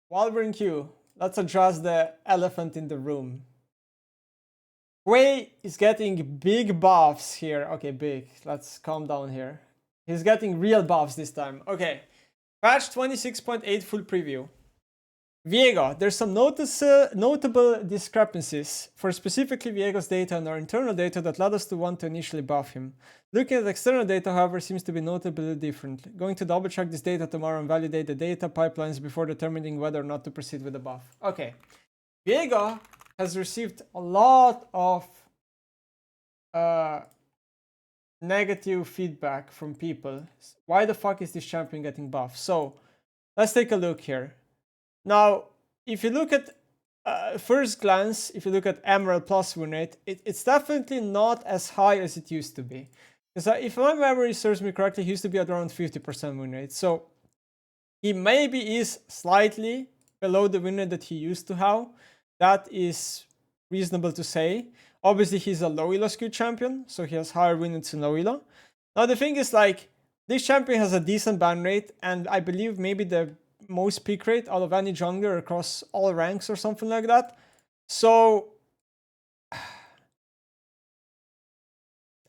While we're in queue, let's address the elephant in the room. Hwei is getting big buffs here. Okay, big. Let's calm down here. He's getting real buffs this time. Okay. Patch 26.8 full preview. Viego, there's some notable discrepancies for specifically Viego's data and our internal data that led us to want to initially buff him. Looking at external data, however, seems to be notably different. Going to double check this data tomorrow and validate the data pipelines before determining whether or not to proceed with the buff. Okay. Viego has received a lot of negative feedback from people. Why the fuck is this champion getting buffed? So let's take a look here. Now, if you look at first glance, if you look at Emerald Plus win rate, it's definitely not as high as it used to be. Because if my memory serves me correctly, he used to be at around 50% win rate. So he maybe is slightly below the win rate that he used to have. That is reasonable to say. Obviously, he's a low elo skewed champion, so he has higher win rates in low elo. Now, the thing is, like, this champion has a decent ban rate, and I believe maybe the most peak rate out of any jungler across all ranks or something like that. So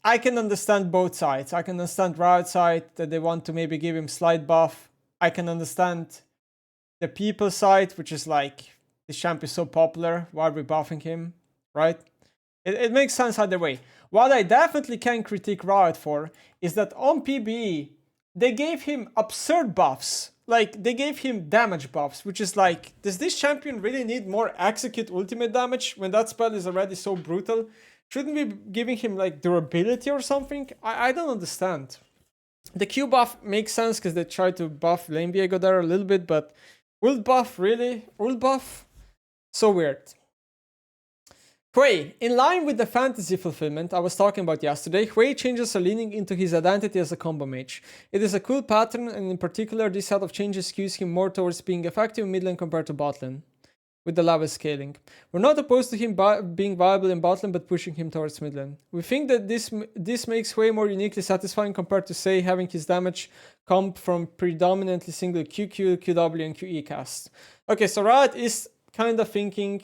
I can understand both sides. I can understand RIOT side that they want to maybe give him slight buff. I can understand the people side, which is like, this champ is so popular, why are we buffing him, right? It makes sense either way. What I definitely can critique RIOT for is that on PBE, they gave him absurd buffs. Like, they gave him damage buffs, which is like, does this champion really need more execute ultimate damage when that spell is already so brutal? Shouldn't we be giving him like durability or something? I don't understand. The Q buff makes sense because they try to buff lane Viego there a little bit, but ult buff, really? Ult buff? So weird. Hwei, in line with the fantasy fulfillment I was talking about yesterday, Hwei changes are leaning into his identity as a combo mage. It is a cool pattern, and in particular this set of changes skews him more towards being effective in mid lane compared to bot lane, with the level scaling. We're not opposed to him being viable in bot lane, but pushing him towards mid lane. We think that this makes Hwei more uniquely satisfying compared to, say, having his damage come from predominantly single QQ, QW, and QE cast. Okay, so RIOT is kind of thinking...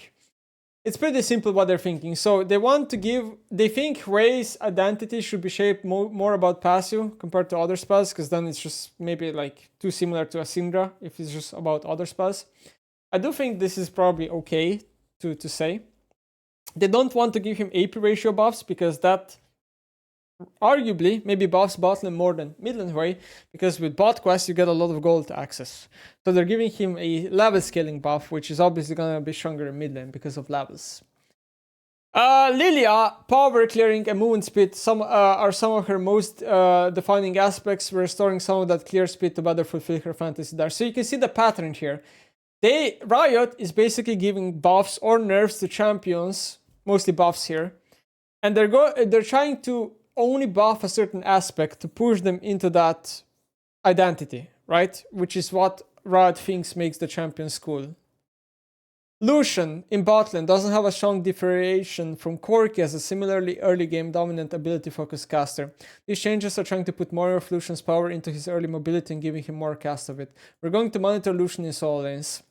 It's pretty simple what they're thinking. So they want to they think Hwei's identity should be shaped more about passive compared to other spells, because then it's just maybe like too similar to a Syndra if it's just about other spells. I do think this is probably okay to say. They don't want to give him AP ratio buffs because that arguably maybe buffs bot lane more than mid lane Hwei, because with bot quest you get a lot of gold access. So they're giving him a level scaling buff, which is obviously gonna be stronger in mid lane because of levels. Lilia, power clearing and movement speed are some of her most defining aspects, restoring some of that clear speed to better fulfill her fantasy there. So you can see the pattern here. RIOT is basically giving buffs or nerfs to champions, mostly buffs here, and they're trying to only buff a certain aspect to push them into that identity, right? Which is what RIOT thinks makes the champions cool. Lucian in bot lane doesn't have a strong differentiation from Corki as a similarly early game dominant ability focused caster. These changes are trying to put more of Lucian's power into his early mobility and giving him more cast of it. We're going to monitor Lucian in solo lanes.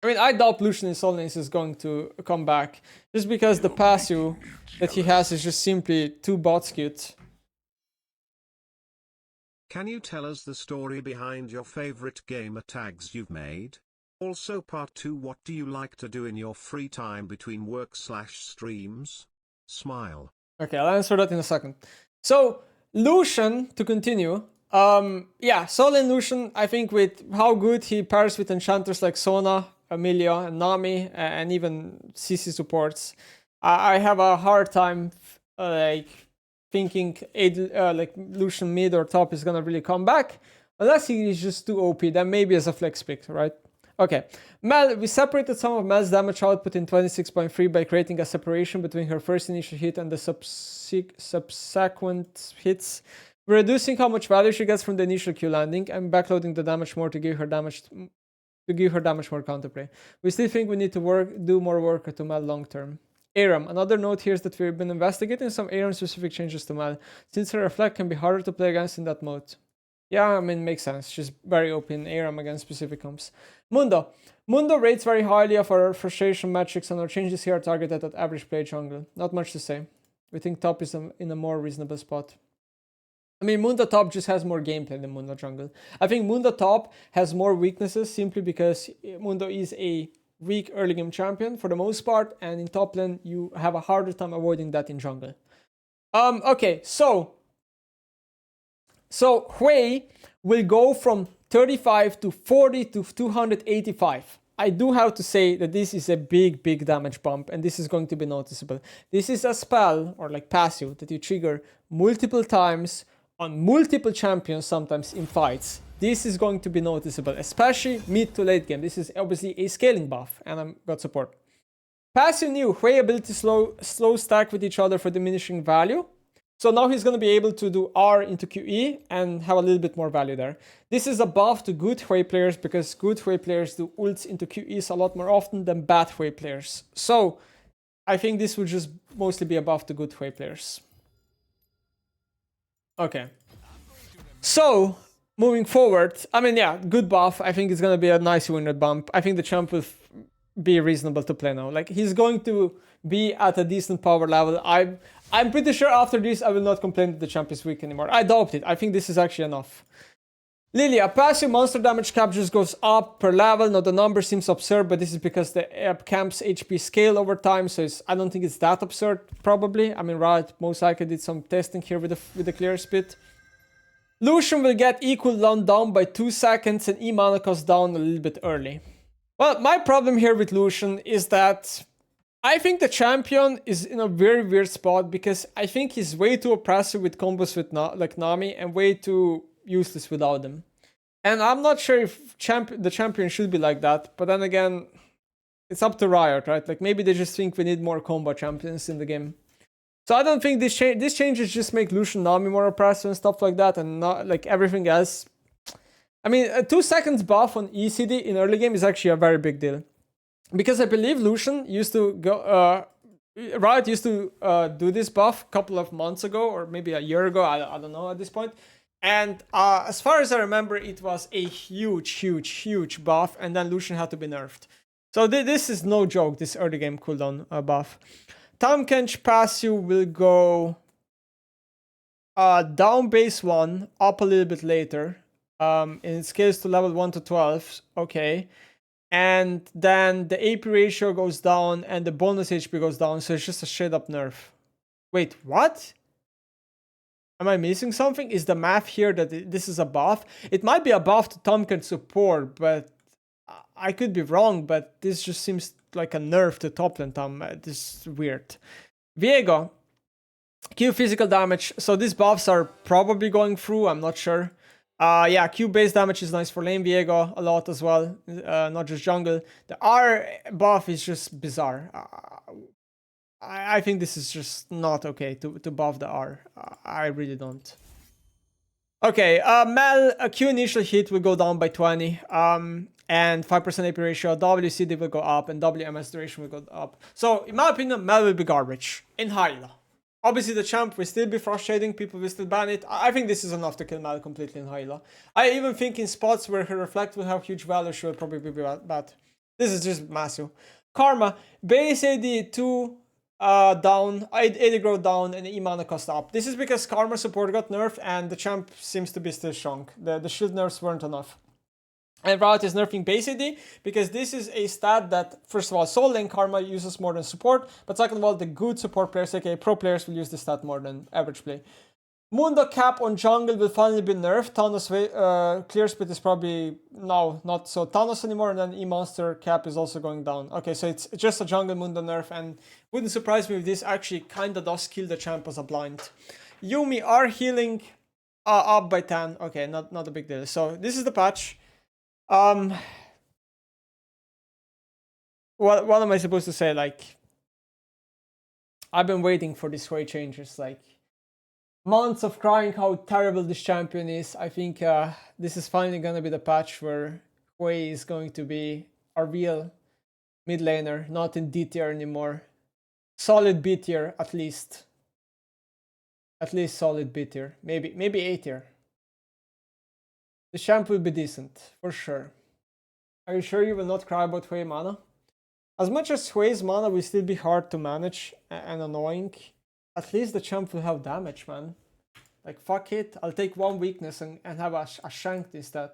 I mean, I doubt Lucian in solo lanes is going to come back, just because the passive that he has is just simply too bot skewed. Can you tell us the story behind your favorite gamer tags you've made? Also part 2, what do you like to do in your free time between work/streams? Smile. Okay, I'll answer that in a second. So, Lucian, to continue, yeah, solo lane Lucian, I think with how good he pairs with enchanters like Sona, Amelia, and Nami, and even CC supports, I have a hard time like thinking like Lucian mid or top is gonna really come back, unless he is just too OP. Then maybe as a flex pick, right? Okay, Mel, we separated some of Mel's damage output in 26.3 by creating a separation between her first initial hit and the subsequent hits, reducing how much value she gets from the initial Q landing and backloading the damage more to give her damage more counterplay. We still think we need to do more work to Mel long term. Aram, another note here is that we've been investigating some Aram specific changes to Mel, since her reflect can be harder to play against in that mode. Yeah, I mean, makes sense. She's very open Aram against specific comps. Mundo, Mundo rates very highly of our frustration metrics and our changes here are targeted at average play jungle. Not much to say. We think top is in a more reasonable spot. I mean, Mundo top just has more gameplay than Mundo jungle. I think Mundo top has more weaknesses simply because Mundo is a weak early game champion for the most part, and in top lane you have a harder time avoiding that in jungle. Okay, so Hwei will go from 35 to 40 to 285. I do have to say that this is a big damage bump, and this is going to be noticeable. This is a spell, or like passive, that you trigger multiple times on multiple champions, sometimes in fights. This is going to be noticeable, especially mid to late game. This is obviously a scaling buff, and I've got support. Passive new, Hwei ability slow stack with each other for diminishing value. So now he's going to be able to do R into QE and have a little bit more value there. This is a buff to good Hwei players because good Hwei players do ults into QEs a lot more often than bad Hwei players. So I think this will just mostly be a buff to good Hwei players. Okay. So moving forward, I mean, yeah, good buff. I think it's going to be a nice winner bump. I think the champ will be reasonable to play now. Like, he's going to be at a decent power level. I'm pretty sure after this, I will not complain that the champ is weak anymore. I doubt it. I think this is actually enough. Lilia, passive monster damage cap just goes up per level. Now, the number seems absurd, but this is because the camp's HP scale over time, so I don't think it's that absurd, probably. I mean, RIOT most likely did some testing here with the clear spit. Lucian will get equal down by 2 seconds, and E-mana cost down a little bit early. Well, my problem here with Lucian is that I think the champion is in a very weird spot because I think he's way too oppressive with combos with like Nami and way too useless without them. And I'm not sure if the champion should be like that, but then again, it's up to RIOT, right? Like, maybe they just think we need more combo champions in the game. So I don't think these changes just make Lucian Nami more oppressive and stuff like that, and not like everything else. I mean, a 2 seconds buff on ECD in early game is actually a very big deal. Because I believe Lucian used to go, RIOT used to do this buff a couple of months ago, or maybe a year ago, I don't know at this point. And as far as I remember, it was a huge buff, and then Lucian had to be nerfed. So this is no joke, this early game cooldown buff. Tamkench passive will go down base 1, up a little bit later. And it scales to level 1 to 12, okay. And then the AP ratio goes down and the bonus HP goes down, so it's just a straight up nerf. Wait, what? Am I missing something? Is the math here that this is a buff? It might be a buff to Tamkench support, but I could be wrong, but this just seems like a nerf to top lane Tam. This is weird. Viego, Q physical damage. So these buffs are probably going through, I'm not sure. Yeah, Q base damage is nice for lane Viego a lot as well, not just jungle. The R buff is just bizarre. I think this is just not okay to buff the R. I really don't. Okay, Mel, a Q initial hit will go down by 20, and 5% AP ratio, WCD will go up, and WMS duration will go up. So, in my opinion, Mel will be garbage in Hyla. Obviously, the champ will still be frustrating, people will still ban it. I think this is enough to kill Mel completely in Hyla. I even think in spots where her reflect will have huge value, she will probably be bad. This is just massive. Karma, base AD 2 down, AD growth down, and E-mana cost up. This is because Karma support got nerfed, and the champ seems to be still strong. The shield nerfs weren't enough. And RIOT is nerfing base AD because this is a stat that, first of all, solo lane Karma uses more than support, but second of all, the good support players, aka pro players, will use this stat more than average play. Mundo cap on jungle will finally be nerfed. Thanos clear split is probably now not so Thanos anymore, and then E-monster cap is also going down. Okay, so it's just a jungle Mundo nerf, and wouldn't surprise me if this actually kinda does kill the champ as a blind. Yumi are healing up by 10. Okay, not a big deal. So this is the patch. What am I supposed to say? Like, I've been waiting for these Hwei changes, like months of crying how terrible this champion is. I think this is finally gonna be the patch where Hwei is going to be a real mid laner, not in D tier anymore. Solid B tier at least. At least solid B tier. Maybe A tier. The champ will be decent, for sure. Are you sure you will not cry about Hwei mana? As much as Hwei's mana will still be hard to manage and annoying, at least the champ will have damage, man. Like, fuck it, I'll take one weakness and have a shanked instead.